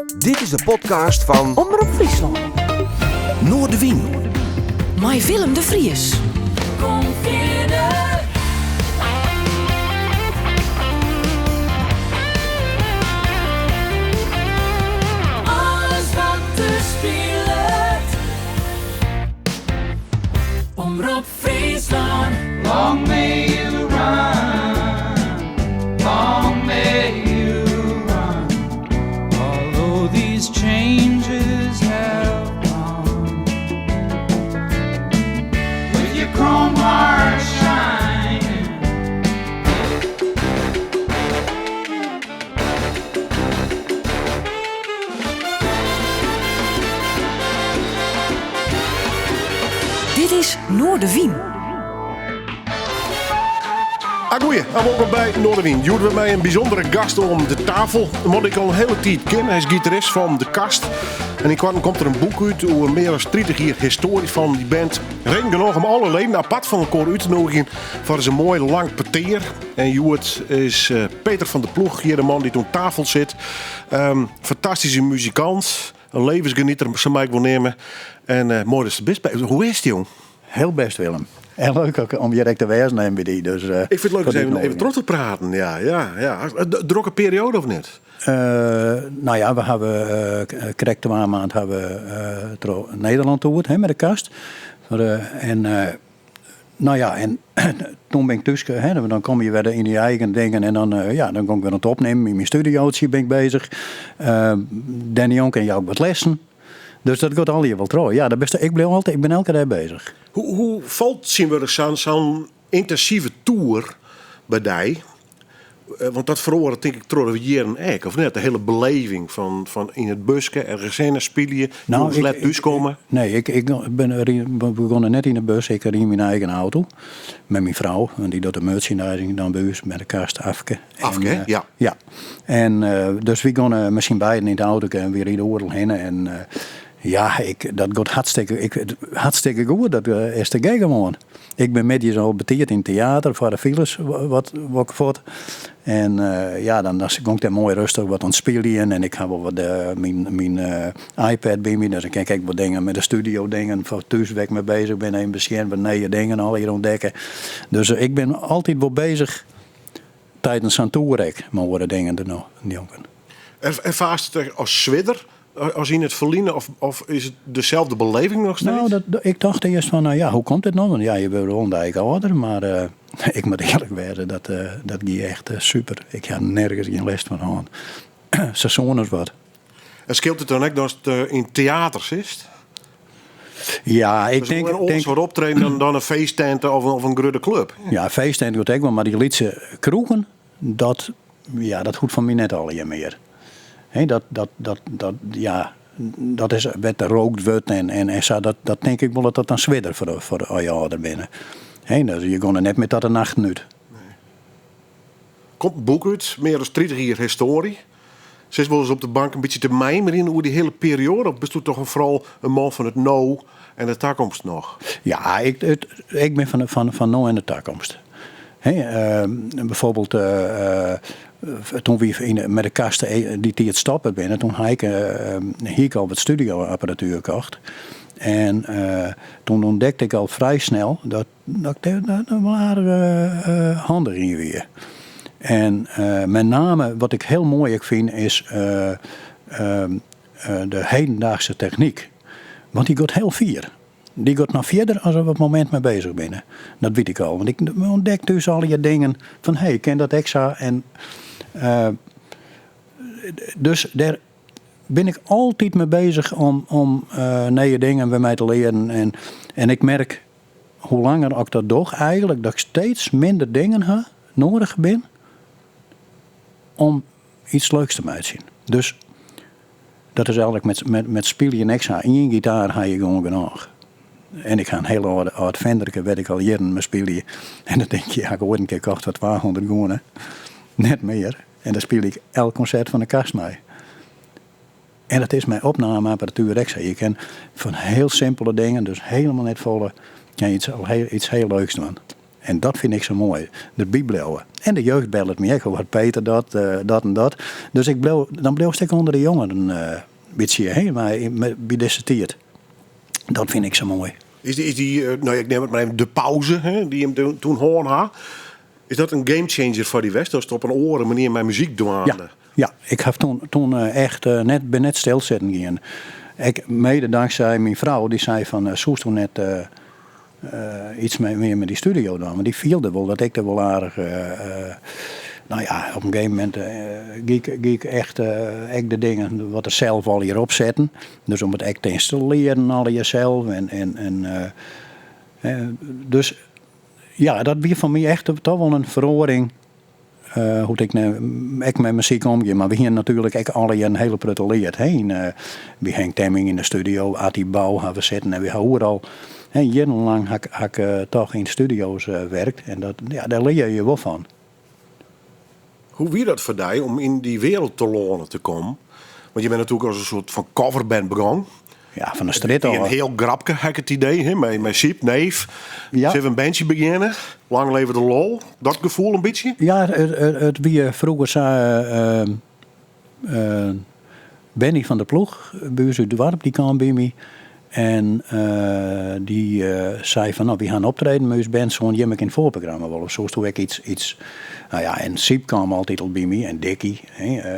Dit is de podcast van Omroep Friesland. Noordewien. Met Willem de Vries. Kom verder. Alles wat er speelt. Omroep Friesland. Long may you run, long may you run. Although these changes have come, with your chrome heart shining. Dit is Noordewien. Goeie, en welkom bij Noordewien. Joeden we mij een bijzondere gast om de tafel. Wat ik al een hele tijd ken. Hij is gitarist van De Kast. En in kwart komt er een boek uit over meer dan 30 jaar historie van die band. Reden genoeg om alle leden apart van elkaar uit te nodigen voor een mooi lang peteer. En Joert is Peter van der Ploeg, hier de man die aan tafel zit. Fantastische muzikant, een levensgenieter, zo mij ik wil nemen. En mooi dat je best bij. Hoe is het, jong? Heel best, Willem. En leuk ook om direct te wijzen nemen bij die. Dus, Ik vind het leuk om even terug te praten. Ja. Drokke periode of niet? Nou ja, we hebben correct 2 maanden Nederland toerd met De Kast. Nou ja, en toen ben ik thuis, dan kom je weer in je eigen dingen en dan kom ik weer aan het opnemen. In mijn studiootje ben ik bezig. Danny Jonk en jou wat lessen. Dus dat gaat al hier wel trouw. Ja, ik ben elke dag bezig. Hoe valt zien we zo'n intensieve tour bij die? Want dat veroorzaakt denk ik trouwens jaren ek, of net? De hele beleving van in het busje, ergens in spelen, let thuiskomen. Nee, we begonnen net in de bus. Ik reed in mijn eigen auto met mijn vrouw. En die doet de merchandising dan bij ons met De Kast Afke. Afke, ja. Ja. En dus we gingen misschien beiden in de auto en we reden overal heen. En dat gaat hartstikke goed. Dat is te gek gewoon. Ik ben met je zo betierd in theater voor de files wat ik voort. En dan ging ik mooi rustig wat aan het spelen. En ik heb wel wat mijn iPad bij me. Dus ik kijk wat dingen met de studio dingen. Voor thuis weg mee bezig ben. En beschermd wat nieuwe dingen al hier ontdekken. Dus ik ben altijd wel bezig tijdens een toerrek. Maar worden dingen er nog niet op. Ervaart het als zwidder? Als in het verliezen of is het dezelfde beleving nog steeds? Nou, ik dacht eerst van, hoe komt dit nou? Want ja, je bent rond eigenlijk ouder, maar ik moet eerlijk werden, dat ging echt super. Ik had nergens geen les van gehad. Seizoen wat. En scheelt het dan ook als het in theaters is? Ja, ik dus denk... ons wat optreden dan een feesttent of een grote club? Ja, feesttent wordt ook wel, maar die liedse kroegen, dat goed van mij net al je meer. Hey, dat is wat er rookt wordt en zo, dat denk ik wel dat een zwidder voor de ouder binnen. Hey, dus je kon er net met dat de nacht uit. Nee. Komt het boek uit, meer dan 30 jaar historie. Ze is wel eens op de bank een beetje te mijmeren hoe die hele periode. Of best u toch vooral een man van het nou en de toekomst nog? Ja, ik ben van nou en de toekomst. Hey, bijvoorbeeld toen we met De Kast die het stappen binnen, toen had ik al wat studioapparatuur gekocht. En toen ontdekte ik al vrij snel dat er waren handen in weer. En met name wat ik heel mooi vind is de hedendaagse techniek. Want die gaat heel vier. Die gaat nog verder als we op het moment mee bezig zijn. Dat weet ik al. Want ik ontdek dus al je dingen van ik ken dat extra. En dus daar ben ik altijd mee bezig om nieuwe dingen bij mij te leren. En ik merk hoe langer ik dat doe eigenlijk, dat ik steeds minder dingen nodig ben om iets leuks te maken zien. Dus dat is eigenlijk met spelen extra. In je gitaar ga je gewoon genoeg. En ik ga een hele oud venderke, weet ik al jaren met spelen. En dan denk je, ik word een keer kocht wat 200 gewoon. Net meer. En dan speel ik elk concert van De Kast mee. En dat is mijn opnameapparatuur extra. Je kan van heel simpele dingen, dus helemaal net volle, kan je iets heel leuks doen. En dat vind ik zo mooi. De bijblijven. En de jeugd belt me. Ik hoor Peter dat en dat. Dus dan bleef ik onder de jongeren een beetje heen. Maar bij deze tijd. Dat vind ik zo mooi. Is die nou ik neem het maar even, de pauze hè, die hem toen horen had. Is dat een gamechanger voor die West? Dat is op een oren manier mijn muziek doen. Ja, ik heb toen echt ben net stilzitten gegaan. Ik, mede dankzij mijn vrouw, die zei van, zoest toen net iets meer met die studio doen. Maar die vielde wel dat ik er wel aardig... nou ja, op een gegeven moment ging ik echt de dingen wat er zelf al hierop zetten. Dus om het echt te installeren, al jezelf. Dus ja, dat was voor mij echt toch wel een verhoring. Hoe ik met muziek omga. Maar we gingen natuurlijk ook alle een hele prutte leerd heen. We gingen Temming in de studio, Atti Bouw hebben we zitten. En we hebben al jarenlang heb ik toch in studio's werkt. En daar leer je wel van. Hoe wie dat voor jou om in die wereld te lonen te komen? Want je bent natuurlijk als een soort van coverband begonnen. Ja, van de street al. Een heel grapje heb ik het idee, hè? Met Siep, Neef. Ja. Ze hebben een bandje beginnen. Lang leven de lol. Dat gevoel een beetje? Ja, het wie vroeger zei Benny van der Ploeg, bij ons uit de Warp, die kwam bij mij. En die zei van, nou, we gaan optreden met ons band, zo'n Jemmik in het voorprogramma wel. Of zo toen ik iets. Nou ja, en Siep kwam altijd al bij mij, en Dickie,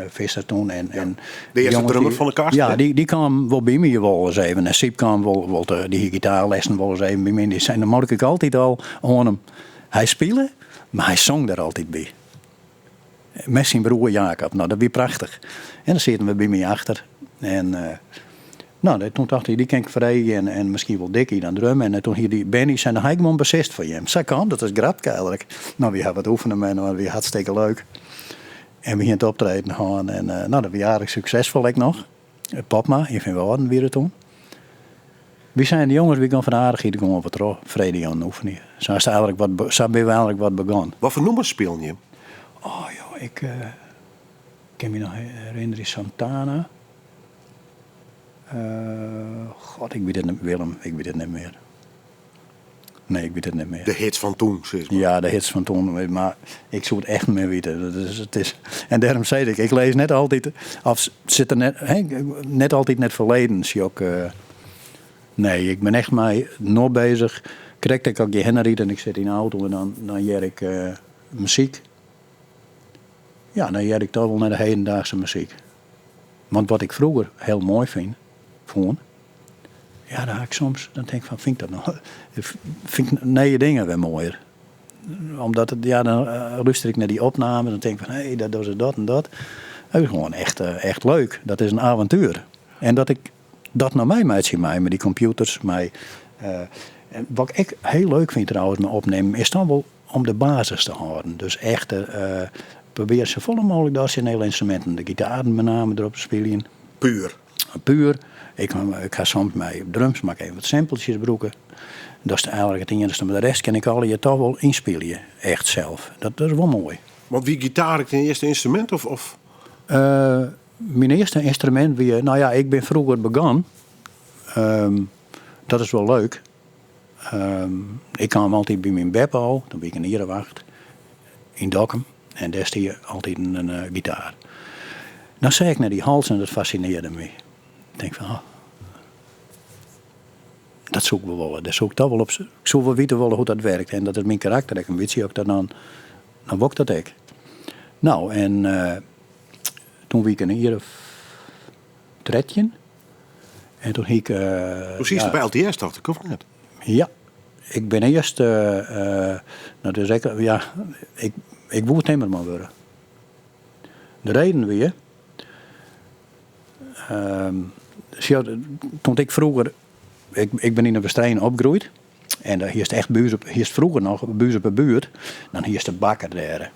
Visser toen. En de eerste drummer van de kast. Ja, die kwam wel bij mij wel eens even. En Siep kwam wel die gitaarlessen wel eens even bij mij. Die zijn, dan moet ik altijd al aan hem. Hij speelde, maar hij zong daar altijd bij. Met zijn broer Jacob. Nou, dat was prachtig. En dan zitten we bij mij achter. En nou, toen dacht ik, die ken ik vrij en misschien wel Dickie dan drummen. En toen hier die Benny zijn, dan heb ik me een bassist voor hem. Zij kan, dat is grapje eigenlijk. Nou, we hebben het oefenen met hem, we hartstikke leuk. En we gingen het optreden gaan. En nou, dat was aardig succesvol ik nog. Popma, in Van Waarden weer toen. We zijn de jongens, we gaan van aardigheid gewoon wat terug. Vrede aan oefenen. Zo is we eigenlijk wat begonnen. Wat voor nummers speel je? Oh joh, ik kan me nog herinneren, Santana. God, ik weet het niet, Willem. Ik weet het niet meer. Nee, ik weet het niet meer. De hits van toen, zeg maar. Ja, de hits van toen. Maar ik zou het echt niet meer weten. En daarom zei ik lees net altijd... Of zit er net altijd net verleden. Nee, ik ben echt maar nog bezig. Krijg ik ook je Henry en ik zit in de auto en dan jeer ik muziek. Ja, dan jeer ik toch wel naar de hedendaagse muziek. Want wat ik vroeger heel mooi vond, ja, daar ik soms, dan denk ik van, vind ik dat nog? Vind ik nieuwe dingen weer mooier. Omdat het, ja, dan luister ik naar die opname, dan denk ik van, hé, dat doen ze dat en dat. Dat is gewoon echt leuk. Dat is een avontuur. En dat ik dat naar mij met die computers, en wat ik heel leuk vind trouwens met opnemen, is dan wel om de basis te houden. Dus echt probeer zo vol mogelijk dat je hele instrumenten, de gitaren met name erop te spelen. Puur. Ik ga soms met drums, maak even wat sampletjes broeken. Dat is eigenlijk het enige, maar de rest kan ik al je toch wel inspelen. Echt zelf. Dat is wel mooi. Want wie gitaar ik in eerste instrument of? Mijn eerste instrument, nou ja, ik ben vroeger begonnen. Dat is wel leuk. Ik kwam altijd bij mijn Beppo, dan ben ik een Ierenwacht, in Dokkum. En daar stond altijd een gitaar. Dan zei ik naar die hals en dat fascineerde me. Ik denk van, dat zoek ik wel. Dat zoek ik toch wel op. Ik zou wel weten hoe dat werkt. En dat is mijn karakter. Ik weet ook dat dan wok dat ik. Nou, en toen was ik een hier tredje. En toen ging ik... Precies, bij LTS dacht ik, of niet? Ja. Ik ben eerst... nou, dus ik wou timmerman worden. De reden weer... toen ik vroeger... Ik ben in een Westrijnen opgegroeid. En hier is echt buurt hier is vroeger nog buurt op de buurt. Dan hier is de bakker daar.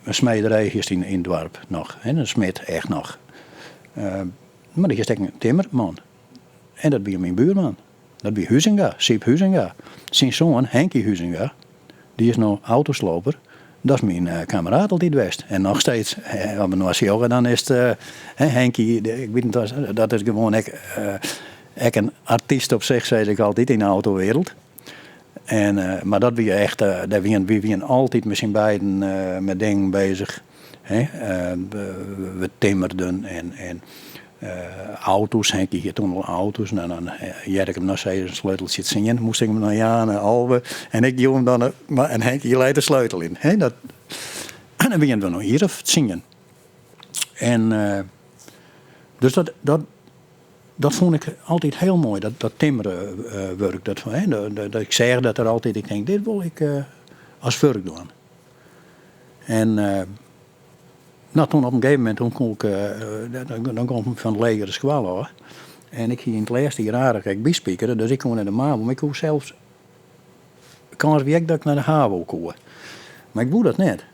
Een smederij hier is in het dorp nog. En een smid echt nog. Maar die is echt een timmerman. En dat was mijn buurman. Dat was Huizinga, Siep Huizinga. Zijn zoon, Henkie Huizinga, die is nou autosloper. Dat is mijn kameraad altijd geweest. En nog steeds, als je dan is het Henkie, ik weet niet, dat is gewoon ik een artiest op zich, zei ik altijd, in de autowereld. Maar dat wie echt, wie waren altijd met z'n beiden met dingen bezig. Hè? We timmerden en auto's, Henk hier toen al auto's. En dan jij ik hem nog steeds een sleuteltje zien. Moest ik hem naar Jan en Alve. En ik duw hem dan, en Henk hier leidt de sleutel in. Hè? En dan beginnen we nog hier of zingen. En dus dat vond ik altijd heel mooi, dat timmerwerk. Dat ik zeg dat er altijd, ik denk, dit wil ik als werk doen. En toen op een gegeven moment, dan kwam ik van het leger de squalo. En ik ging in het laatste jaar bijspiekeren, dus ik kon naar de MAVO. Maar ik kon zelfs, kans wie ik dat ik naar de HAVO kon. Maar ik doe dat net.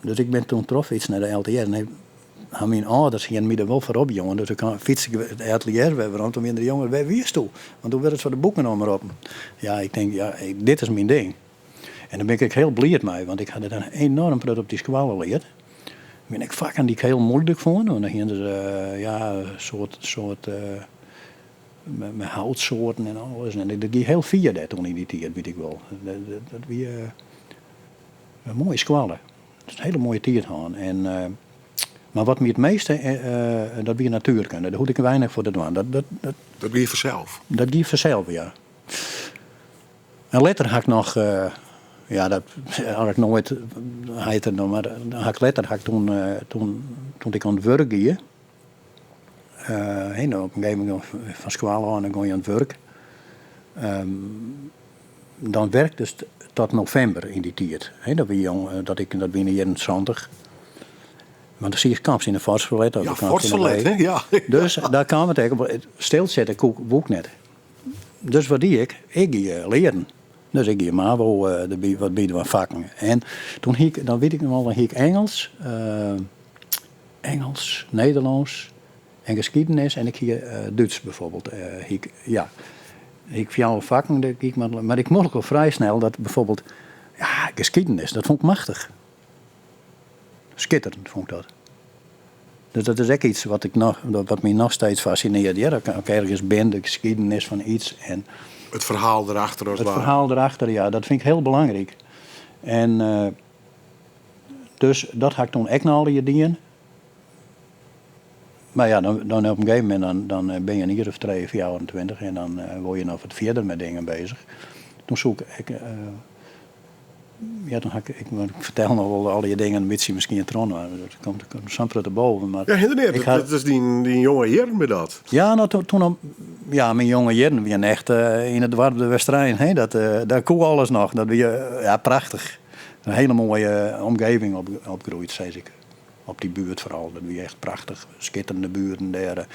Dus ik ben toen trof iets naar de LTR. En mijn ouders gingen me er wel voor op, jongen. Dus ik fiets het atelier weer rond. Toen weer de jongen, waar wie is toe? Want toen werd het voor de boeken nog maar op. Ja, ik denk, dit is mijn ding. En daar ben ik heel blij mee, want ik had het een enorm prut op die squallen geleerd. Ben ik vakken die ik heel moeilijk vond. Want dan gingen ze soort met houtsoorten en alles. En dat ging heel vier dat toen in die tijd, weet ik wel. Dat wie een mooie squallen. Dat is een hele mooie tijd gaan. En maar wat me het meeste, dat weer natuurkunde. Daar hoef ik weinig voor te doen. Dat ging vanzelf? Dat ging vanzelf, ja. En later had ik nog, dat had ik nooit, maar toen ik aan het werk ging, op een gegeven moment van school aan, dan ging je aan het werk. Dan werkte het tot november in die tijd. Dat ben in 71. Want dan zie je kamps in de Forsverlet. Ja, Forsverlet, hè? Ja. Dus daar kwam het eigenlijk op. Stilzetten boek net. Dus wat die ik leren. Dus ik ging MAVO, wat bieden we vakken. En toen dan weet ik nog wel, dan ging ik Engels, Nederlands en geschiedenis. En ik ging Duits bijvoorbeeld. Ik vind alle vakken, maar ik mocht ook al vrij snel dat bijvoorbeeld, geschiedenis, dat vond ik machtig. Schitterend vond ik dat. Dus dat is echt iets wat me nog steeds fascineert. Ja, dat ik ergens ben, de geschiedenis van iets. En het verhaal erachter als het ware. Het verhaal erachter, ja, dat vind ik heel belangrijk. En dus dat had ik toen echt nog al je dingen. Maar ja, dan op een gegeven moment dan ben je een jaar of 3 of 24 en dan word je nog wat verder met dingen bezig. Toen zoek ik. Dan ga ik vertel nog wel al die dingen een beetje misschien in tron. Dat komt samen te boven. Maar ja, inderdaad. Dat is die jonge heren met dat. Ja, toen mijn jonge heren waren echt in het warme Westerijn. Daar kon alles nog. Dat was prachtig. Een hele mooie omgeving opgegroeid, zei ik. Op die buurt vooral. Dat was echt prachtig. Schitterende buurten daar.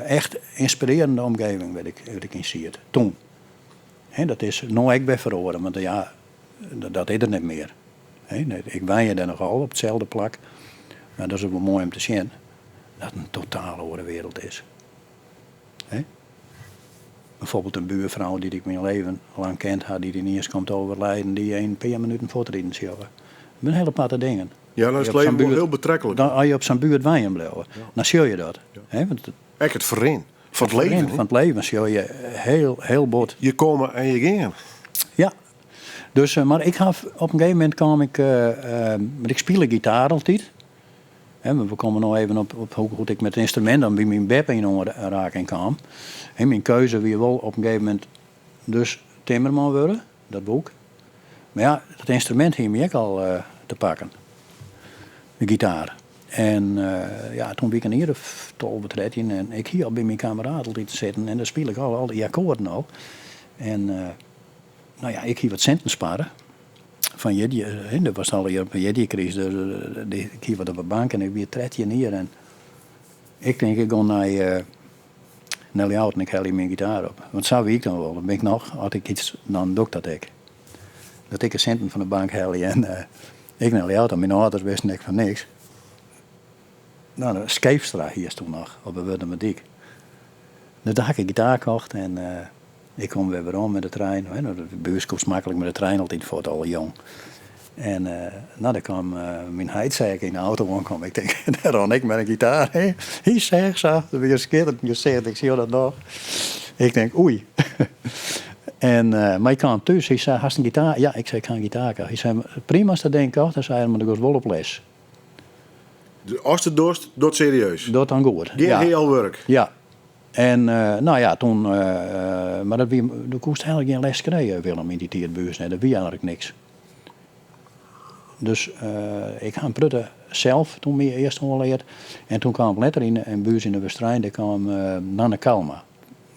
Echt inspirerende omgeving, weet ik in Siert. Toen. Dat is nog echt bij verhoren. Want dat is er niet meer. Nee, ik woon je daar nogal op hetzelfde plak. Maar dat is ook wel mooi om te zien. Dat het een totaal andere wereld is. Bijvoorbeeld een buurvrouw die ik mijn leven lang kent had, die niet eens komt overlijden, die 1 paar minuten voortreden zou. Dat zijn hele paar dingen. Ja, dan is het leven wel heel betrekkelijk. Als je op zo'n buurt woont blijven, dan zie je dat. Ja. Echt het vereen van het leven. Van het leven zie je heel bot. Je komen en je gaan. Ja. Dus, maar op een gegeven moment kwam ik, ik speel gitaar altijd. We komen nog even op hoe goed ik met het instrument dan bij mijn bep in aanraking kwam. Mijn keuze wie wel op een gegeven moment dus timmerman worden, dat boek. Maar ja, dat instrument ging me ook al te pakken. De gitaar. En toen ben ik een hier of 12 13 en ik hier al bij mijn kameraad altijd te zitten en dan speel ik al die akkoorden al. En ik hier wat centen sparen. Van Jeddy, dat was al een Jeddy-crisis. Ik hier wat op de bank en ik weer 13 hier. En ik denk, ik ga naar Nelly Hout en ik haal hier mijn gitaar op. Want zo wie ik dan wel. Dan ben ik nog, had ik iets, dan doe ik dat ik. Dat ik een centen van de bank haal en ik Nelly Hout en mijn ouders wisten ik van niks. Nou, de Scheepstra hier toen nog, op de Wurdenmediek. Dus daar had ik gitaar gekocht en ik kom weer om met de trein. De bus komt makkelijk met de trein altijd voor het al jong. En dan kwam mijn heidzeker in de auto aankwam. Ik denk, daar ron ik met een gitaar. Hij zegt zo, dat weer schitterend. Je zegt, ik zie dat nog. Ik denk, oei. Maar ik kwam thuis, hij zei, hast een gitaar? Ja, ik zei, ik ga een gitaar. Hij zei, prima als dat denk ik ook. Dan zei hij, maar dan gaat wel op les. Als het dorst, doet serieus. Dat dan goed. Geen heel werk. Ja. En toen, maar dat koest eigenlijk geen les krijgen, Willem, in die tierbuurs. Dat wie eigenlijk niks. Dus ik ga prutten zelf toen meer eerst geleerd. En toen kwam later in een buurs in de Westrijn, daar kwam Nanne Kalma.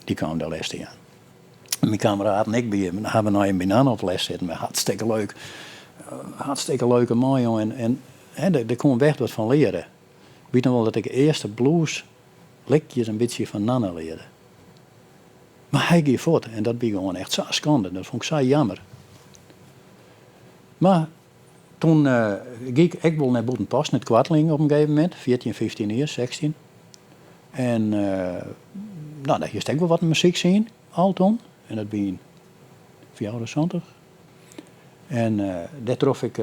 Die kwam daar les in. Mijn kameraad en ik hebben nou een banaan op les zitten, maar hartstikke leuk. Hartstikke leuke man, jongen. En daar kon ik echt wat van leren. Ik weet nog wel dat ik de eerste blues likjes een beetje van Nanne leerde. Maar hij ging voort en dat ben gewoon echt zo schande. Dat vond ik zo jammer. Maar toen ging ik wel naar Boetenpost, naar het Kwartling op een gegeven moment. 14, 15 jaar, 16. En daar is ik wel wat muziek zien, al toen. En dat ben in 74. En daar trof ik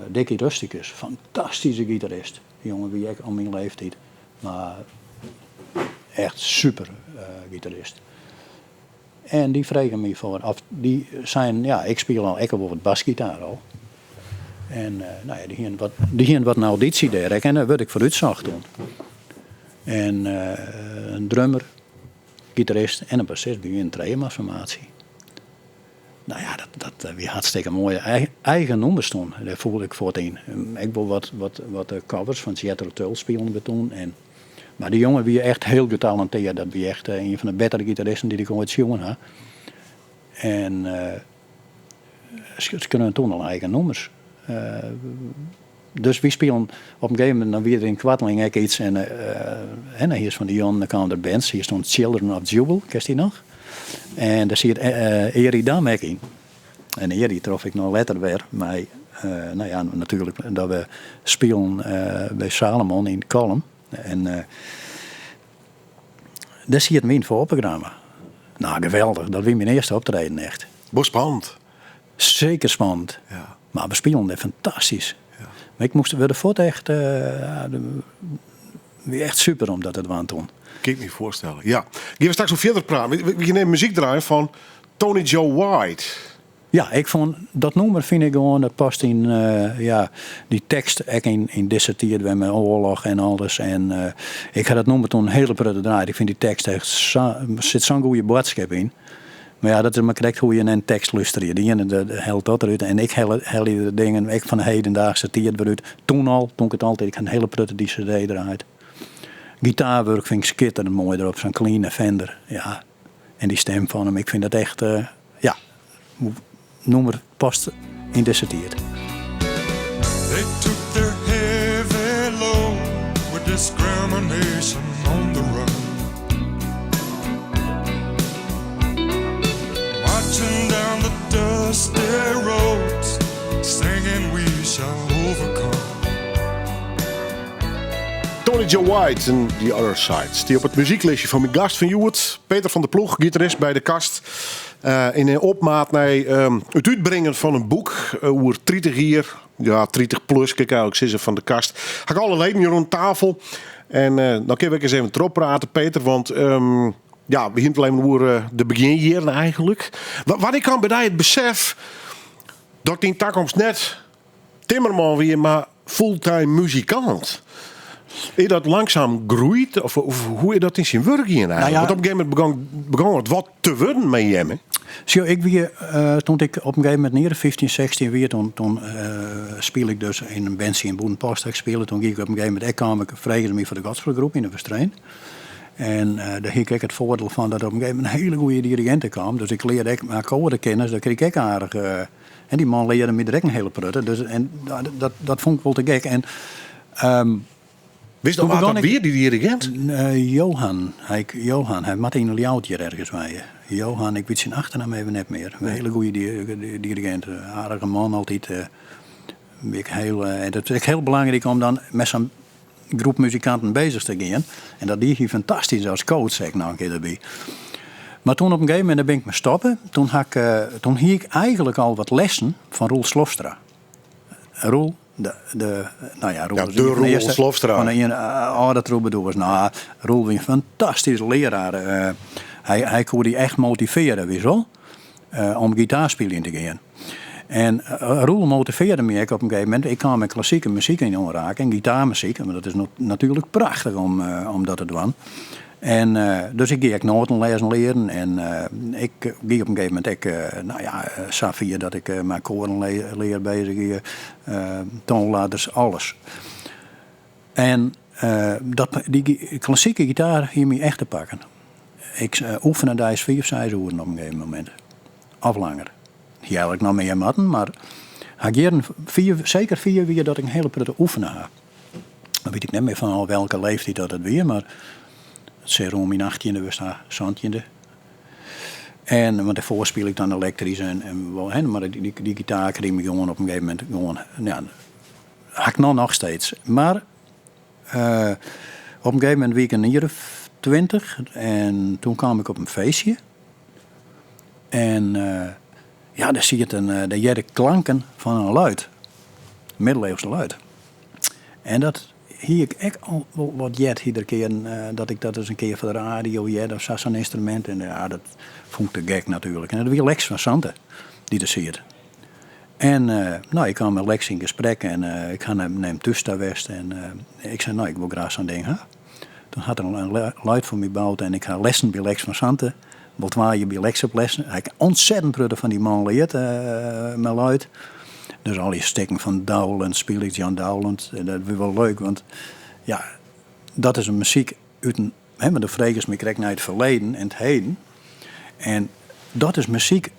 Dickie Rusticus, fantastische gitarist. Die jongen wie ik al mijn leeftijd. Maar echt super gitarist. En die vregen me voor. Die zijn, ja, ik speel al wel wat basgitaar al. En die gingen wat een auditie daar. En daar werd ik vooruit zag toen. En een drummer, gitarist en een bassist bij een trema-formatie. Nou ja, dat weer hartstikke mooie eigen nummers toen. Daar voelde ik voor het in. Ik wil wat covers van Jethro Tull spelen we toen. Maar die jongen wie echt heel getalenteerd. Dat wie echt een van de betere gitaristen die ik ooit jongen had. En ze kunnen toen al eigen nummers. Dus we spelen op een gegeven moment dan weer in Kwartling ook iets. En hier is van die jongen, dan kwamen er bands. Hier stond Children of Jubel, kent die nog? En daar zie je Eri Dam ook in. En Eri trof ik nog later weer. Maar natuurlijk dat we spelen bij Salomon in Kolm. En daar zie je het mijn voorprogramma. Nou, geweldig. Dat was mijn eerste optreden echt. Was spannend. Zeker spannend. Ja. Maar we spelen er fantastisch. Ja. Maar ik moest weer de voet echt... echt super omdat het waan toen. Kan ik me voorstellen. Ja. Gaan we straks nog verder praten. We gaan muziek draaien van Tony Joe White. Ja, ik vond dat nummer vind ik gewoon, dat past in die tekst ook in disserteerd bij mijn oorlog en alles. En ik had dat nummer toen hele prutte draaien. Ik vind die tekst echt zit zo'n goede boodschap in. Maar ja, dat is maar correct hoe je een tekst luistert. Die ene helpt dat eruit. En ik hel de dingen ik van hedendaagse tiert eruit. Toen ik het altijd, ik had een hele prutte die cd eruit. Gitaarwerk vind ik schitterend mooi erop, zo'n clean Fender. Ja. En die stem van hem, ik vind dat echt, nummer past in deze tijd. They took their heavy load with discrimination on the run. Marching down the dusty roads, singing we shall overcome. Tony Joe White en The Other Side. Die op het muzieklistje van mijn gast van Joert, Peter van der Ploeg, gitarist bij de Kast. In een opmaat naar het uitbrengen van een boek over 30 jaar, ja 30 plus, kijk eigenlijk zitten van de Kast. Ga ik alle leden hier rond tafel en dan kunnen we eens even erop praten, Peter, want we beginnen alleen maar over de beginjaren eigenlijk. Wat ik kan bij het besef dat ik in de toekomst net timmerman weer, maar fulltime muzikant. Is dat langzaam groeit? Of hoe is dat in zijn werk hier eigenlijk? Want op een gegeven moment begon het wat te worden met hem. Zo, toen ik op een gegeven moment neer 15, 16 weer, toen speel ik dus in een bandje in Boetenpost. Toen ging ik op een gegeven moment, ik vreugde me voor de gospelgroep in de Verstrein. En daar had ik het voordeel van dat er op een gegeven moment een hele goede dirigenten kwam. Dus ik leerde mijn akkoorden kennen, dus dat kreeg ik aardig. En die man leerde me direct een hele prutte. Dus, en dat vond ik wel te gek. En wist je nog wat weer, die dirigent? Johan, hij had een ljouwtje ergens bij. Johan, ik weet zijn achternaam even net meer. Een hele goede dirigent, aardige man altijd. Het is heel belangrijk om dan met zo'n groep muzikanten bezig te gaan. En dat die hier fantastisch als coach, zeg ik nou een keer erbij. Maar toen op een gegeven moment ben ik me stoppen. Toen had ik eigenlijk al wat lessen van Roel Slofstra. Roel. Roel Slofstra. Van een oude troubadours. Nou, Roel was een fantastisch leraar. hij kon die echt motiveren, weet je wel, om gitaarspelen te gaan. En Roel motiveerde me ook op een gegeven moment. Ik kwam met klassieke muziek in aanraken en gitaarmuziek. Maar dat is natuurlijk prachtig om dat te doen. En dus ik ging noten lezen leren. En ik ging op een gegeven moment Safia dat ik mijn koren leer bezig. Toonladers, alles. En die klassieke gitaar hier me echt te pakken. Ik oefende daar 4 uur op een gegeven moment. Of langer. Hier eigenlijk nog meer matten, maar zeker 4 weer dat ik een hele prutte oefenen heb. Dan weet ik niet meer van al welke leeftijd dat het weer, maar het is rond mijn 18e, we staan 20e. En want daarvoor speel ik dan elektrisch maar die gitaar kreeg me gewoon op een gegeven moment gewoon, ja, had ik nog steeds. Maar op een gegeven moment was ik een jaar of 20 en toen kwam ik op een feestje. En daar zie je de jere klanken van een luid. Middeleeuwse luid. En dat hier ik echt al wat jet iedere keer. Dat ik dat eens een keer voor de radio jet of zo'n instrument. En ja, dat vond ik te gek natuurlijk. En dat was Lex van Santen die dat ziet. En ik kwam met Lex in gesprek en ik ga naar hem thuis daar west. En ik zei, ik wil graag zo'n ding hebben. Toen had er een luid voor me gebouwd en ik ga lessen bij Lex van Santen. Wat waar je bij Lex op lessen. Ik ontzettend prudde van die man leert met luid. Dus al die stikken van Dowland, speel ik Jan Dowland. En dat is wel leuk, want ja, dat is een muziek uit een, maar de vregers me krijgt naar het verleden en het heden. En dat is muziek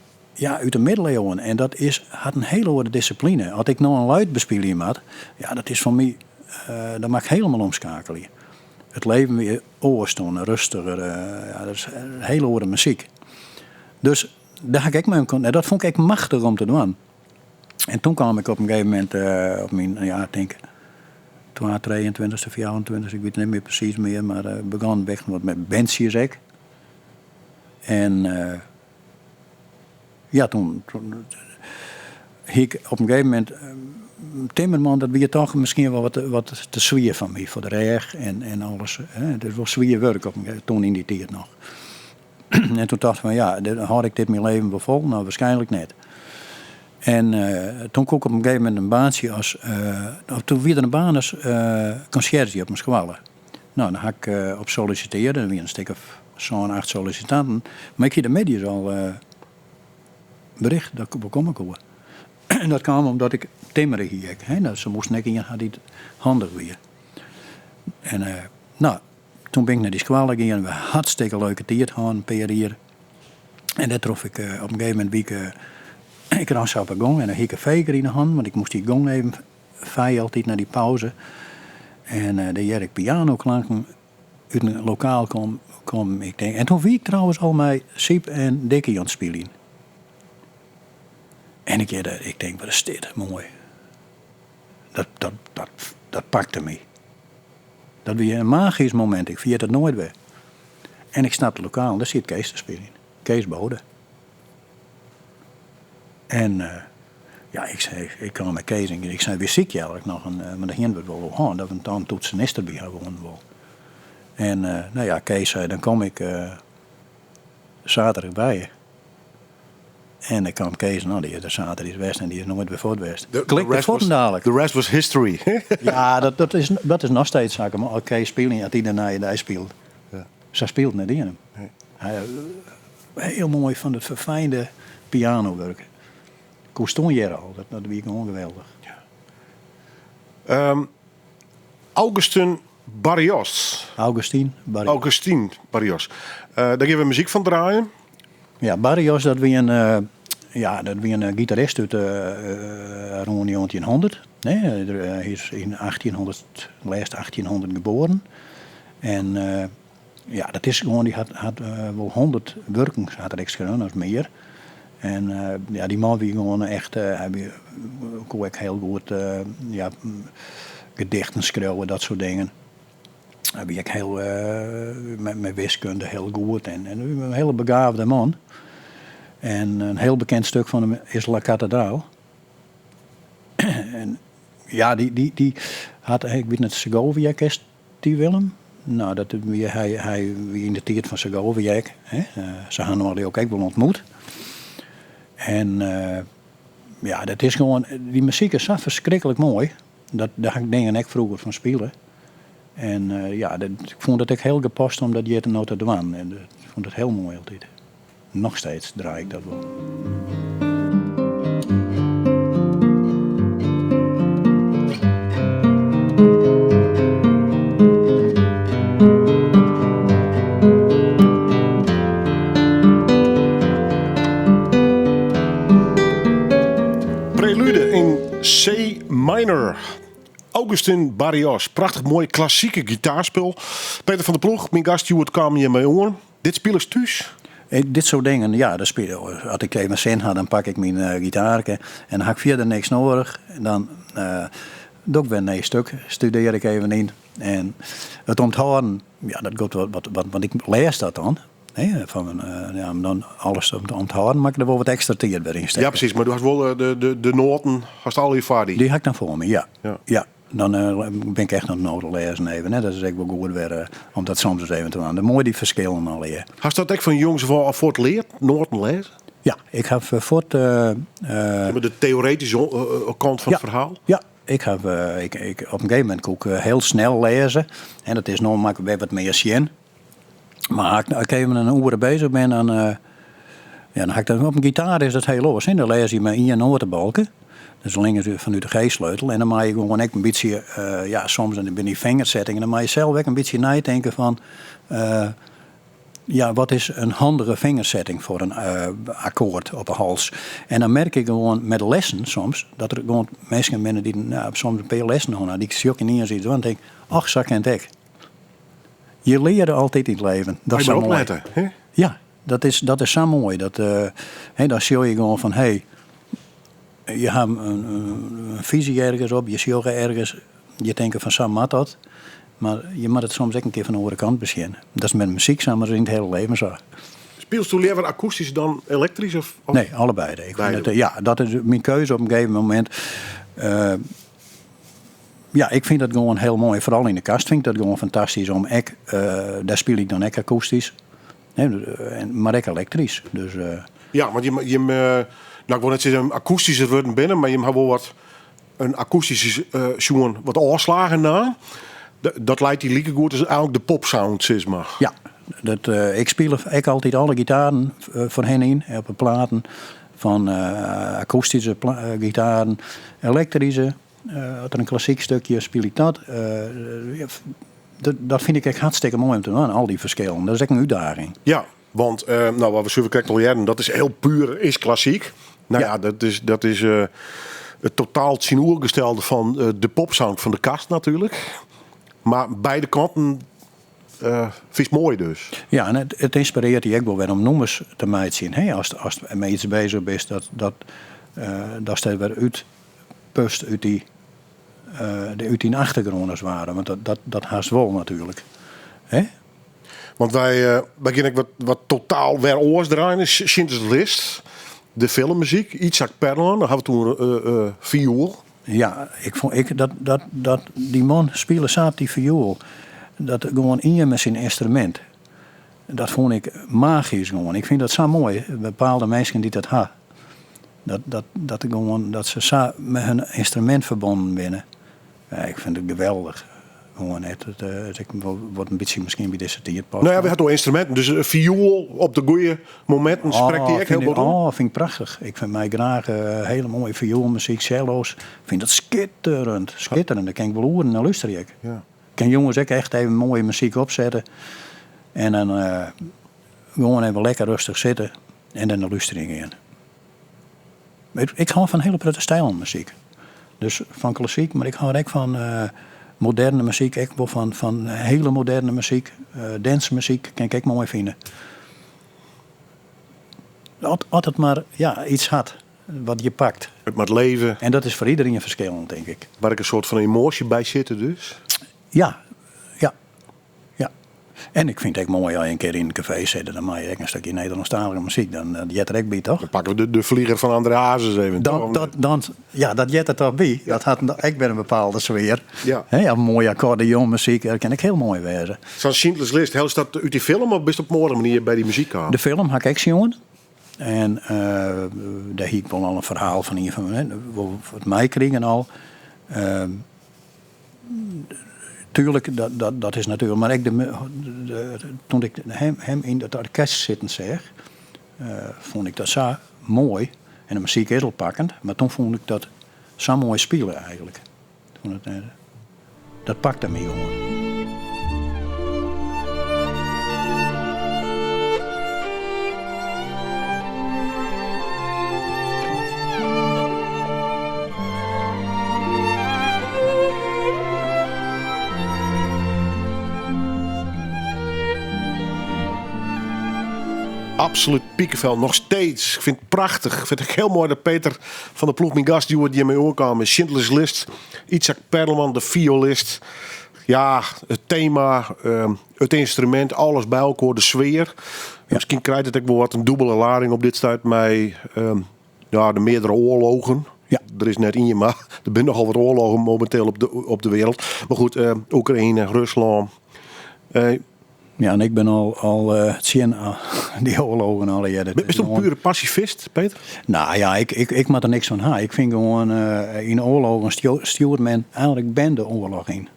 uit de middeleeuwen. En dat had een hele hoge discipline. Als ik nou een luid bespelen had, ja, dat is van mij, dat mag ik helemaal omschakelen. Het leven weer oorstonden, rustiger. Dat is een hele hoge muziek. Dus daar ga ik dat vond ik machtig om te doen. En toen kwam ik op een gegeven moment op mijn, ik denk, 23 of 24, ik weet het niet meer precies meer, maar begon weg met bandjes. En toen ik op een gegeven moment Timmerman, dat weer toch misschien wel wat te zwier van mij voor de reg en alles. Het was zwier werk toen in die tijd nog. En toen dacht ik van had ik dit mijn leven wel vol? Nou, waarschijnlijk niet. En toen kon ik op een gegeven moment een baantje toen weer een baan als conciërge op mijn school. Nou, dan had ik op solliciteren, er weer een stuk of zo'n 8 sollicitanten. Maar ik had de media al bericht dat ik kom komen. En dat kwam omdat ik timmeren hier. Dat ze moesten net in had die handig weer. En toen ben ik naar die school gegaan. We hartstikke leuke tijd gehad, een paar jaar. En dat trof ik op een gegeven moment ik ras op een gong en dan had ik een veger in de hand, want ik moest die gong even vijgen altijd naar die pauze. En daar had ik pianoklanken uit een lokaal kom ik denk. En toen wie ik trouwens al mijn Siep en Dikkie aan het spelen. En ik denk, wat is dit mooi. Dat pakte me. Dat was een magisch moment, ik vergeet het nooit weer. En ik snap het lokaal, daar zit Kees te spelen. Kees Bode. En ik kwam met Kees en ik zei, wist ik eigenlijk nog maar dat ging we wel gaan, dat we dan toetsenist erbij gewoon wel. En Kees zei, dan kom ik zaterdag bij je. En dan kwam Kees, die is de zaterdag is west en die is nooit weer voor het west. The rest was history. Ja, dat is nog steeds zaken, maar Kees speelt niet, als hij daarna hij speelt. Ja. Ze speelt net in hem. Nee. Hij, heel mooi van het verfijnde pianowerk. Kost hier al, dat was gewoon geweldig. Ja. Augustin Barrios. Augustin Barrios. Daar geven we muziek van draaien. Ja, Barrios, dat was een gitarist uit rond 1900. Nee, hij is in 1800 geboren. En dat is gewoon, die had wel 100 werken, had er extra gedaan, als meer. En die man wie gewoon echt, kon ik heel goed gedichten schrijven, dat soort dingen. Heb ik heel met wiskunde heel goed en een hele begaafde man. En een heel bekend stuk van hem is La Kathedraal. En die had, ik weet niet, Segovia, die Willem. Nou, dat hij wie in de tijd van Segovia. Ze hadden hem ook wel ontmoet. En ja, dat is gewoon... Die muziek is zo verschrikkelijk mooi. Daar had ik dingen ook vroeger van spelen. En ik vond het ook heel gepast om dat je het nou te doen. En ik vond het heel mooi altijd. Nog steeds draai ik dat wel. Prelude in C minor. Augustin Barrios. Prachtig mooi klassieke gitaarspel. Peter van der Ploeg, mijn gast, Stuart kwam je mee oren. Dit spelen ze thuis? Dit soort dingen, ja, dat spelen. Als ik even zin had, dan pak ik mijn gitaarke en dan heb ik verder niks nodig. En dan doe ik weer een stuk, studeer ik even in. En het onthouden, ja, dat gaat wat want ik lees dat dan. Om dan alles te onthouden, maar ik er wel wat extra tijd bij insteken. Ja, precies, maar du hast wel de noten, hast al je vaardig. Die heb ik dan voor me, ja. Ja. Dan ben ik echt aan het noten lezen even. Hè. Dat is echt wel goed weer, om dat soms eens even te doen. De mooi die verschillen al hier. Hast dat echt van jongens al voor het leerd, noten lezen? Ja, ik heb voor het... met de theoretische kant van het verhaal? Ja, ik heb op een gegeven moment ook heel snel lezen. En dat is nog maar weer wat meer zien. Maar als ik even een uur bezig ben, dan heb ik dan op een gitaar is dat heel los. En dan lees je met in je notenbalken. Dus links vanuit de G-sleutel. En dan mag je gewoon echt een beetje, soms dan ben je vingersetting. En dan mag je zelf ook een beetje nadenken van, wat is een handige vingersetting voor een akkoord op een hals. En dan merk ik gewoon met lessen soms, dat er gewoon mensen binnen die soms een paar lessen hadden, die ik zie ook in iets doen, en denk, ach, zo kent ik. Je leert altijd in het leven. Dat is zo mooi. Opletten, hè? Ja, dat is zo mooi. Dan zie je gewoon van, je hebt een visie ergens op, je ziet ook ergens, je denkt van zo mat dat. Maar je moet het soms ook een keer van de andere kant beginnen. Dat is met muziek samen in het hele leven zo. Speelst u liever akoestisch dan elektrisch? Of? Nee, allebei. Ik vind het, dat is mijn keuze op een gegeven moment. Ik vind dat gewoon heel mooi. Vooral in de kast vind ik dat gewoon fantastisch. Daar speel ik dan ook akoestisch. Maar ook elektrisch. Dus, ja, want ik wil net zeggen een akoestische worden binnen, maar je hebt wel een akoestische zoen wat afslagen na. Dat leidt die lieke goed, is eigenlijk de popsound, zeg maar. Ja, ik speel altijd alle gitaren voor hen in, op de platen. Van akoestische gitaren, elektrische. Als er een klassiek stukje speel ik dat. Dat vind ik echt hartstikke mooi om te doen, al die verschillen. Dat is echt een uitdaging. Ja, want wat we zullen kijken al jaren, dat is heel puur, is klassiek. Dat is het totaal tegenovergestelde van de popsound van de kast natuurlijk. Maar beide kanten vind ik mooi dus. Ja, en het inspireert je ook wel weer om noemers te maken. Hey, als je met iets bezig bent, dat staat weer uitpust uit die achtergronders waren. Want dat haast wel natuurlijk. Hè? Want wij beginnen wat totaal weer oors draaien. Schindler's List, de filmmuziek, Itzhak Perlman, dan hebben we toen viool. Ja, ik vond dat die man spelen samen die viool. Dat gewoon in je met zijn instrument. Dat vond ik magisch gewoon. Ik vind dat zo mooi. Bepaalde mensen die dat hebben. Dat ze met hun instrument verbonden binnen. Ja, ik vind het geweldig. Gewoon ik word een beetje misschien bij deze tijd pas. Nou ja, we hebben ook instrumenten. Dus viool op de goede momenten spreekt die echt heel goed. Vind ik prachtig. Ik vind mij graag hele mooie vioolmuziek, cello's. Ik vind dat schitterend. Schitterend. Daar kan ik wel horen en luisteren. Ik kan jongens ook echt even mooie muziek opzetten. En dan gewoon even lekker rustig zitten. En dan de luistering in. Ik hou van hele prettige stijl muziek. Dus van klassiek, maar ik hou ook van moderne muziek. Ik wil van hele moderne muziek. Dancemuziek kan ik ook mooi vinden. Altijd maar iets had wat je pakt. Het moet leven. En dat is voor iedereen verschillend, denk ik. Waar ik een soort van emotie bij zitten dus? Ja. En ik vind het ook mooi als je een keer in een café zit. Dan maak je ook een stukje Nederlandstalige muziek. Dan jet er ook bij, toch? Dan pakken we de vlieger van André Hazes even. Dat jet er toch bij. Dat had ik ben een bepaalde sfeer. Ja. Een mooie accordeonmuziek. Dat kan ik heel mooi wezen. Zo'n Schindler's List, heel is dat uit die film of best op morgen manier bij die muziek gaan? De film had ik zien. En daar hiek wel al een verhaal van hier van het mij kregen al. Tuurlijk, dat is natuurlijk. Maar toen ik hem in het orkest zitten zeg, vond ik dat zo mooi. En de muziek is al pakkend. Maar toen vond ik dat zo mooi spelen eigenlijk. Dat pakte me gewoon. Absoluut piekenvel, nog steeds. Ik vind het prachtig. Ik vind het heel mooi dat Peter van de ploeg, mijn gast, die mee oorkwam. Schindler's List, Itzhak Perlman, de violist. Ja, het thema, het instrument, alles bij elkaar, de sfeer. Ja. Misschien krijgt het ook wel wat een dubbele lading op dit stuit met de meerdere oorlogen. Ja. Er is net in je, maar er zijn nogal wat oorlogen momenteel op de wereld. Maar goed, Oekraïne, Rusland. Ja, en ik ben al zien die oorlogen al. Ja, Ben je toch een pure pacifist, Peter? Nou ja, ik maak er niks van ha. Ik vind gewoon in oorlogen stuurt men eigenlijk ben de oorlog in.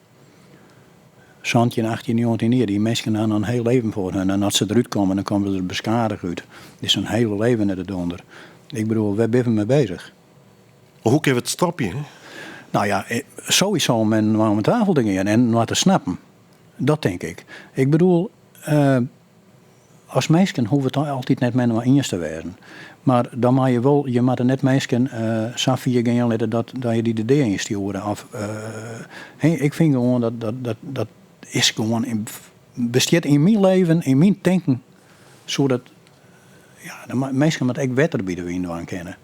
Zandje in 1819, die mensen hadden een heel leven voor hen. En als ze eruit komen, dan komen ze er beschadigd uit. Het is een hele leven net eronder. Ik bedoel, waar ben je mee bezig? Hoe kun je het stoppen? Hè? Nou ja, sowieso men aan tafel dingen en laten snappen. Dat denk ik. Ik bedoel, als meisje hoeven het altijd net met maar eens te wezen. Maar dan mag je wel, je mag er net meisje Safia gaan letten dat je die de in sturen. Ik vind gewoon dat is gewoon bestaat in mijn leven, in mijn denken, zodat de meisje met ik wetter bij de wind aan kennen,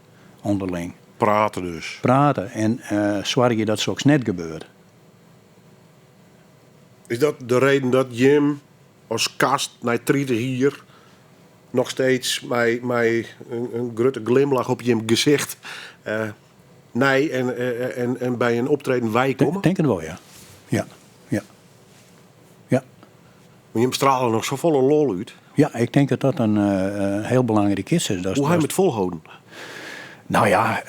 onderling. Praten dus. Praten en zorg je dat zoals net gebeurt. Is dat de reden dat Jim als kast naar 30 hier nog steeds met een grote glimlach op je gezicht nee en bij een optreden wij komen? Denk het wel, ja. Ja. Maar je stralen nog zo volle lol uit. Ja, ik denk dat dat een heel belangrijk is. Hoe ga je het volhouden? Nou ja,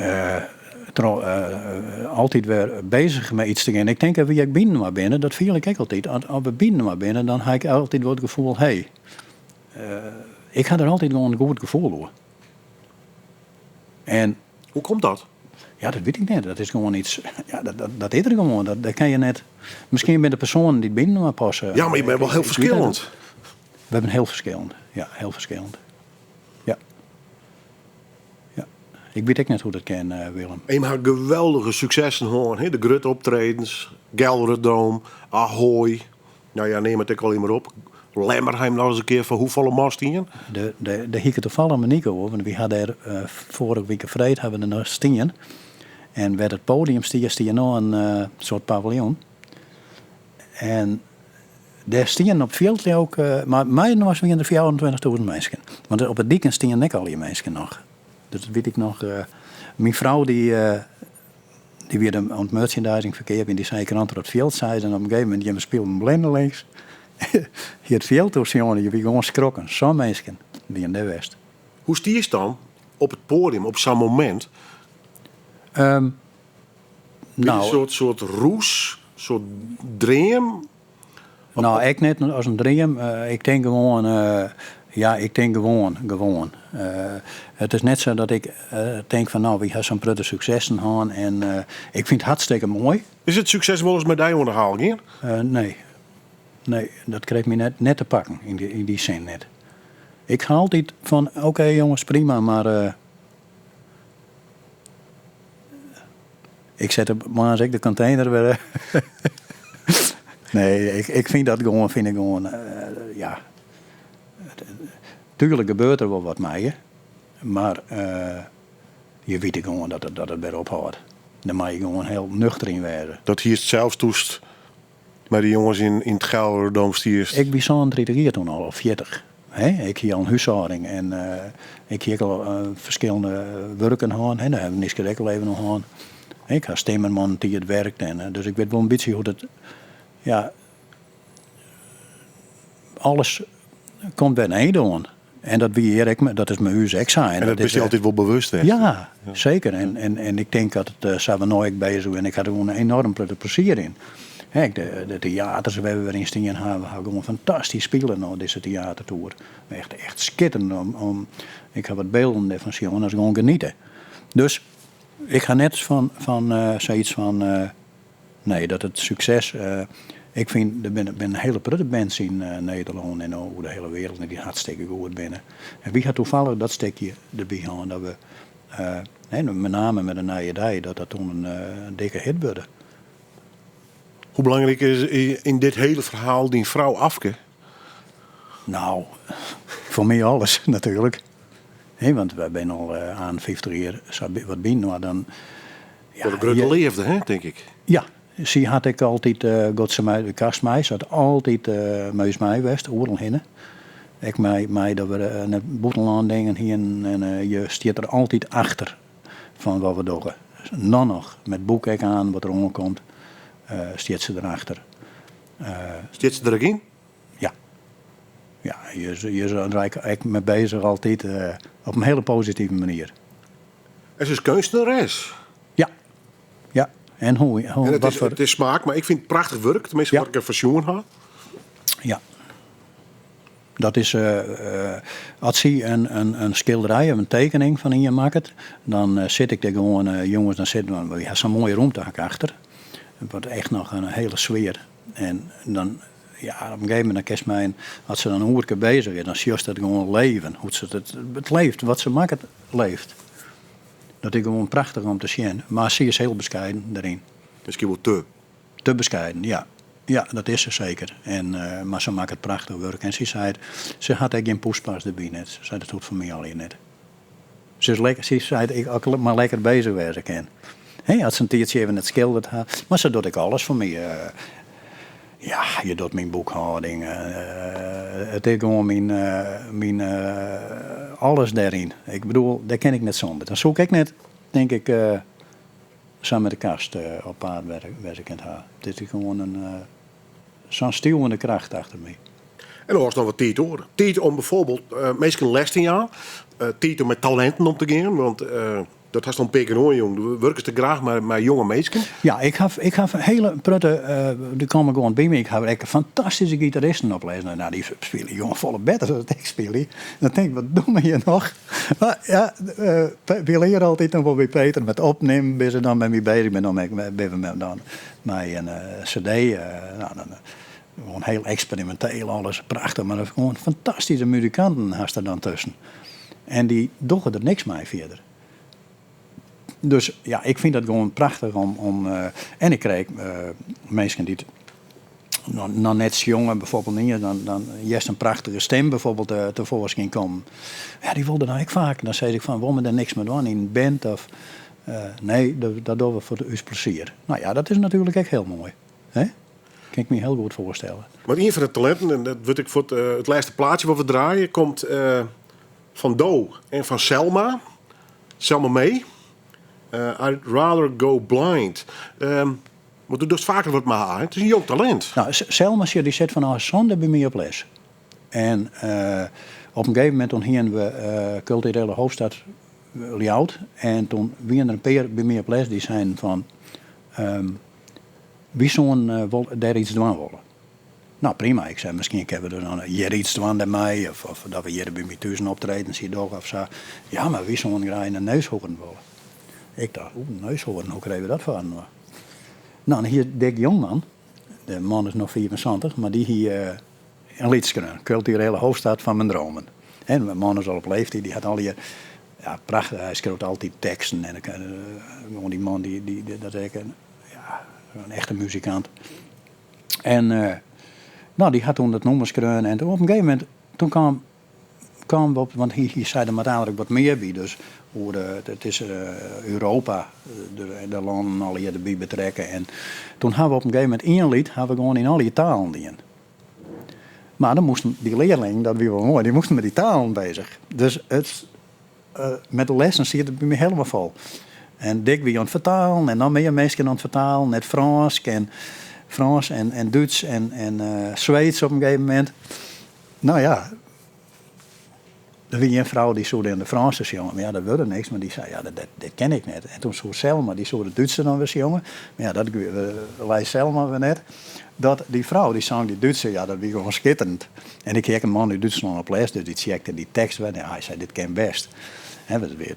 altijd weer bezig met iets te gaan. Ik denk dat wie ik binnen maar binnen, dat viel ik ook altijd. Als we binnen maar binnen, dan heb ik altijd wel het gevoel, ik ga er altijd gewoon een goed gevoel door. En hoe komt dat? Ja, dat weet ik niet. Dat is gewoon iets. Ja, dat is er gewoon. Dat kan je net. Misschien met de personen die binnen maar passen. Ja, maar je bent wel heel verschillend. We hebben heel verschillend. Ja, heel verschillend. Ik weet ook net hoe dat kan, Willem. En je maakt geweldige successen hoor. De grote optredens, Gelderdoom, Ahoy. Nou ja, neem het ook al niet meer op. Lemmerheim nog eens een keer voor hoeveel mast in? De hieke toevallig met Nico hoor. Want we hadden er vorige week vrijdag hebben we er nog stien. En werd het podium stier nog een soort paviljoen. En daar stien op veld ook. Maar mij was weer de 24.000 mensen. Want op het dieken stien nek al die mensen nog. Dus dat weet ik nog. Mijn vrouw die weer aan het merchandising verkeer en die zei krant op het veld zei en op een gegeven moment je speelde een blindelings. Hier het veld door jongen, je wie gewoon schrokken. Zo'n mensen die in de West. Hoe stier je dan op het podium op zo'n moment? Nou, een soort roes, een soort dream? Nou, ik net als een dream. Ik denk gewoon. Ik denk gewoon. Het is net zo dat ik denk van we hebben zo'n prettig successen gehad en ik vind het hartstikke mooi. Is het succes wel eens medaille onderhaald hier? Nee, dat kreeg me net te pakken in die zin net. Ik ga altijd van oké, jongens, prima, maar ik zet maar als ik de container weer. Nee, ik vind dat gewoon, tuurlijk gebeurt er wel wat mee, maar je weet gewoon dat het weer ophoudt. Dan mag je gewoon heel nuchter in werden. Dat hier zelfs toest Maar die jongens in het Gelderdoom stierst. Ik ben zo'n 30 jaar toen al, of 40. Ik hier al een huishouding en ik hier al verschillende werken gehad. Daar hebben we Niske Dekkel even nog gehad. Ik had stemmerman die het werkt. En, dus ik weet wel een beetje hoe dat... Ja, alles komt bij een doen. En dat wie hier, dat is mijn huis examen. En dat is je altijd wel bewust, hè? Ja, zeker. En ik denk dat het zijn we nooit bezig en ik had er gewoon een enorm plezier in. De theaters waar we weer in staan hebben gewoon fantastisch spelen nou deze theatertour. Echt schitterend. Ik heb wat beelden ervan zien, dat is gewoon genieten. Dus ik ga net van zoiets van nee, dat het succes. Ik vind er ben een hele prutte bands in Nederland en over de hele wereld die hartstikke goed binnen. En wie gaat toevallig dat stukje erbij gaan dat we met name met een Nijedij dat toen een dikke hit werd. Hoe belangrijk is in dit hele verhaal die vrouw Afke? Nou, voor mij alles natuurlijk. Want wij zijn al aan 50 jaar wat binnen, maar dan... Voor de grote leefde, hè, denk ik. Ja, ze had ik altijd, de kastmei, ze had altijd meus mij geweest, overal heen. Ik mij dat we naar Boeteland dingen hier en je stiert er altijd achter van wat we doen. Dus dan nog, met boek aan, wat er onderkomt. Stiert ze erachter. Stiert ze er ook in? Ja. Ja, je raak ik mee bezig altijd op een hele positieve manier. En ze is kunstenares. Ja. Ja. En hoe En het is smaak, maar ik vind het prachtig werk. Tenminste, wat ik ervan zien heb. Ja. Dat is, als je een schilderij of een tekening van in je maakt, dan zit ik er gewoon, jongens, dan zitten we, ja, zo'n mooie ruimte achter. Het wordt echt nog een hele sfeer. En dan, ja, op een gegeven moment, als ze dan een uur bezig is, dan zie je dat gewoon leven. Hoe ze het leeft, wat ze maken, leeft. Dat is gewoon prachtig om te zien. Maar ze is heel bescheiden daarin. Misschien wel te. Te bescheiden, ja. Ja, dat is ze zeker. Maar ze maakt het prachtig werk. En ze zei, ze had eigenlijk geen poespas erbij net. Ze zei, dat doet voor mij al hier net. Ze zei, ik ook maar lekker bezig wezen kan. Als ze een tijdje even het schilderd had. Maar ze doet ik alles voor mij. Ja, je doet mijn boekhouding. Het is gewoon mijn alles daarin. Ik bedoel, daar ken ik net zonder. Dan zoek ik net, denk ik, samen met de kast op paard werkend haar. Het is gewoon zo'n stuwende kracht achter me. En dan was nog wat tijd hoor. Tijd om bijvoorbeeld, meestal les te gaan. Tijd om met talenten om te gaan. Want dat was dan peken hoor, jong. We werken te graag met jonge mensen. Ja, ik heb een hele prutte, die komen gewoon bij me. Ik heb echt fantastische gitaristen oplezen. Nou, die spelen jongen volle beter dan ik speel. Dan denk ik, wat doen we hier nog? Maar ja, we leren altijd nog wel bij Peter met opnemen. Ben ze dan met me bezig. Ben dan met een cd. Gewoon heel experimenteel, alles prachtig. Maar gewoon fantastische muzikanten haast er dan tussen. En die doen er niks mee verder. Dus ja, ik vind dat gewoon prachtig om en ik kreeg mensen die nog net jongen bijvoorbeeld niet, dan juist een prachtige stem bijvoorbeeld tevoorschijn komen. Ja, die wilden nou ik vaak. Dan zei ik van, waarom er niks meer doen in een band of nee, dat doen we voor uw plezier. Nou ja, dat is natuurlijk echt heel mooi. Hè? Kan ik me heel goed voorstellen. Maar een van de talenten, en dat weet ik voor het laatste plaatje wat we draaien, komt van Do en van Selma. Selma mee. I'd rather go blind. Maar doe dus vaker wat met haar. Het is een jong talent. Nou, Selma die zit van haar zonde bij mij op les. En op een gegeven moment toen gingen we culturele hoofdstad Ljout. En toen waren er een paar bij mij op les die zijn van wie zo'n daar iets doen willen. Nou prima, ik zei misschien hebben we er dan hier iets doen bij mij. Of dat we hier bij mij thuis optreden zie je of zo. Ja, maar wie zo'n graag een neushoorn willen. Ik dacht, neushoorn, hoe krijgen we dat van? Nou, hier Dick Jongman, de man is nog 74, maar die hier een liedje, culturele hoofdstad van mijn dromen. En mijn man is al op leeftijd, die had al hier, ja, prachtig, hij schreef altijd teksten. En gewoon die man, dat is een echte muzikant. En nou, die had toen dat nummer geschreven en toen op een gegeven moment, toen kwamen we op, want hier zei er met eigenlijk wat meer bij. Dus het is Europa, de landen al hier erbij betrekken. En toen hebben we op een gegeven moment 1 lied, hebben we gewoon in alle talen in. Maar dan moesten die leerlingen, dat was wel mooi, die moesten met die talen bezig. Dus met de lessen zit het bij me helemaal vol. En dik weer aan het vertalen en dan meer mensen aan het vertalen. Net Frans en Duits en Zweeds op een gegeven moment. Nou ja, er was een vrouw die zo in de Franse jongen, maar ja, dat wilde niks. Maar die zei, ja, dat ken ik net. En toen zo Selma, die zo de Duitse dan was jongen. Maar ja, dat wij Selma weer net. Dat die vrouw, die zang die Duitse, ja, dat was gewoon schitterend. En ik kreeg een man in Duitsland op les, dus die checkte die tekst weer. Ja, hij zei, dit ken best.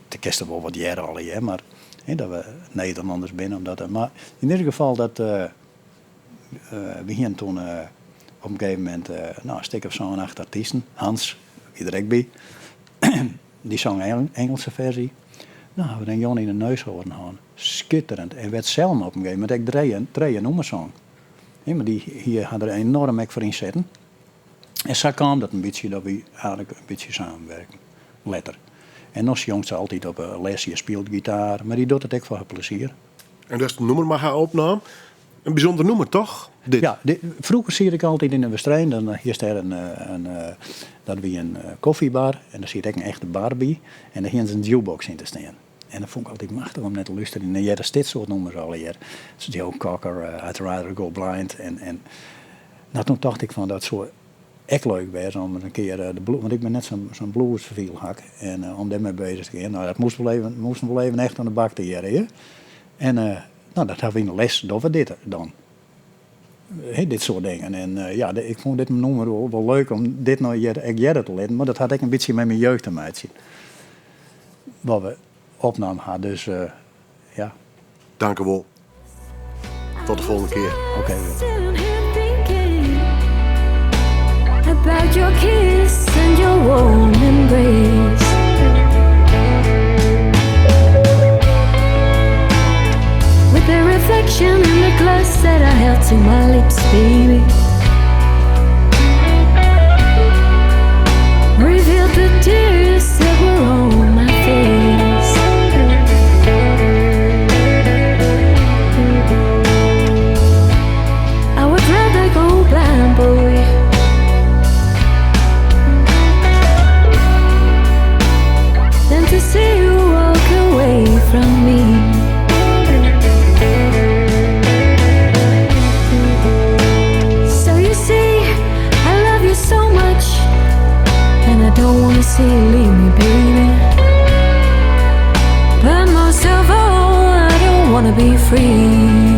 De kisten wel wat jaren al hier, maar dat we Nederlanders binnen. Maar in ieder geval, we gingen toen op een gegeven moment een stuk of zo'n 8 artiesten. Hans, wie er ook bij. Die zong een Engelse versie. Nou, we dan Jon in de neus horen gaan. Schitterend. En werd Selma op een gegeven moment ook drie nummers zong. Maar die hier hadden er enorm voor in zitten. En zo kwam dat een beetje, dat we eigenlijk een beetje samenwerken. Letter. En nog jongste altijd op een lesje speelt gitaar, maar die doet het ook voor haar plezier. En dat is de nummer maar haar opname. Een bijzonder nummer, toch? Dit. Ja, vroeger zie ik altijd in de wedstrijd. Dan hier staat dat we een koffiebar en daar zit ook een echte bar bij. En daar hier een jukebox in te staan. En dat vond ik altijd machtig om net te luisteren. En dat is dit soort nummers al hier. Dus Joe Cocker, I'd Rather Go Blind. En nou, toen dacht ik van dat soort echt leuk was om een keer de blues, want ik ben net zo'n bluesvielhak. En om daarmee bezig te gaan. Nou, dat moesten we even echt aan de bak te jaren. En nou, dat hebben we in de les, dat we dit dan. Dit soort dingen. En ja, ik vond dit nummer wel leuk om dit nou jaren te leren. Maar dat had ik een beetje met mijn jeugd te maken. Wat we opnamen hadden. Dus ja. Dank u wel. Tot de volgende keer. Oké. About your kiss and your warm embrace. With the reflection in the glass that I held to my lips, baby. Revealed the tears that were on my face. I would rather go blind, boy, to see you walk away from me. So you see, I love you so much, and I don't want to see you leave me, baby. But most of all, I don't want to be free.